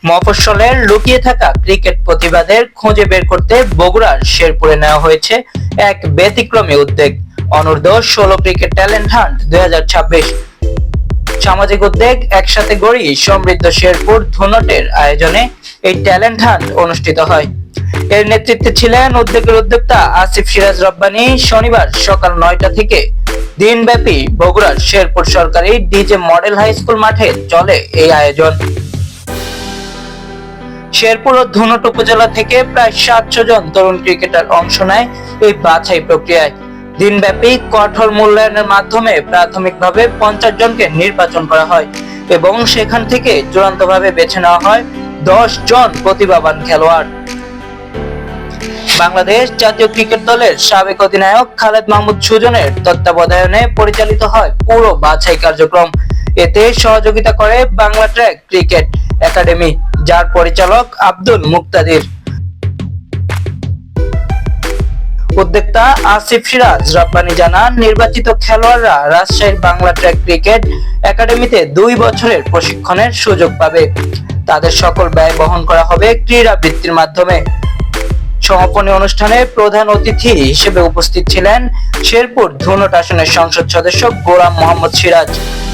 মফস্বলের লুকিয়ে থাকা ক্রিকেট প্রতিভাদের খুঁজে বের করতে বগুড়ার শেরপুরে নেওয়া হয়েছে এক ব্যতিক্রমী উদ্যোগ। অনূর্ধ্ব-16 ক্রিকেট ট্যালেন্ট হান্ট 2026 সামাজিক উদ্যোগ একসাথে গড়ি সমৃদ্ধ শেরপুর ধুনটের আয়োজনে এই ট্যালেন্ট হান্ট অনুষ্ঠিত হয়। এর নেতৃত্বে ছিলেন উদ্যোগের উদ্যোক্তা আসিফ সিরাজ রব্বানী। শনিবার সকাল 9টা থেকে দিনব্যাপী বগুড়ার শেরপুর সরকারি ডিজে মডেল হাই স্কুল মাঠে চলে এই আয়োজন। শেরপুর ও ধুনট উপজেলা থেকে প্রায় 700 জন তরুণ ক্রিকেটার অংশ নেয় এই বাছাই প্রক্রিয়ায়। দিনব্যাপী কঠোর মূল্যায়নের মাধ্যমে প্রাথমিকভাবে 50 জনকে নির্বাচন করা হয় এবং সেখান থেকে চূড়ান্তভাবে বেছে নেওয়া হয় 10 জন প্রতিভাবান খেলোয়াড়। বাংলাদেশ জাতীয় ক্রিকেট দলের সাবেক অধিনায়ক খালেদ মাহমুদ সুজনের তত্ত্বাবধানে পরিচালিত হয় পুরো বাছাই কার্যক্রম। এতে সহযোগিতা করে বাংলা ট্র্যাক ক্রিকেট একাডেমি, যার পরিচালক আব্দুল মুক্তাদির। উদ্যোক্তা আসিফ সিরাজ রব্বানী জানান, নির্বাচিত খেলোয়াড়রা রাজশাহীর বাংলা ট্র্যাক ক্রিকেট একাডেমিতে 2 বছরের প্রশিক্ষণের সুযোগ পাবে। তাদের সকল ব্যয় বহন করা হবে ক্রীড়া বৃত্তির মাধ্যমে। সমাপনী অনুষ্ঠানে প্রধান অতিথি হিসেবে উপস্থিত ছিলেন শেরপুর ধুনট আসনের সংসদ সদস্য গোলাম মোহাম্মদ সিরাজ।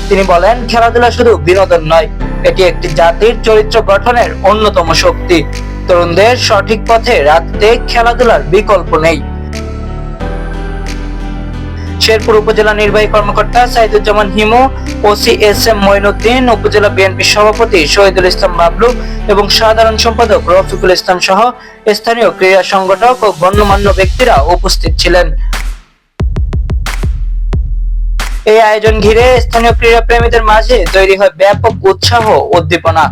তিনি বলেন, খেলাধুলা শুধু বিনোদন নয়, এটি একটি জাতির চরিত্র গঠনের অন্যতম শক্তি। তরুণদের সঠিক পথে রাখতে খেলাধুলার বিকল্প নেই। শেরপুর উপজেলা নির্বাহী কর্মকর্তা Saiduzzaman Himu, OC S M Moinuddin, উপজেলা বিএনপি সভাপতি শহীদুল ইসলাম বাবলু এবং সাধারণ সম্পাদক রফিকুল ইসলাম সহ স্থানীয় ক্রীড়া সংগঠক ও গণ্যমান্য ব্যক্তিরা উপস্থিত ছিলেন। এই আয়োজন ঘিরে স্থানীয় ক্রীড়া প্রেমীদের মাঝে তৈরি হয় ব্যাপক উৎসাহ উদ্দীপনা।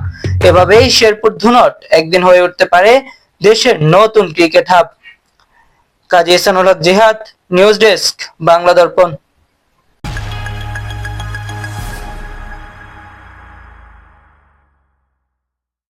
এভাবেই শেরপুর ধুনট একদিন হয়ে উঠতে পারে দেশের নতুন ক্রিকেট হাব। কাজী এহসানুল হক জিহাদ, নিউজ ডেস্ক, বাংলা দর্পণ।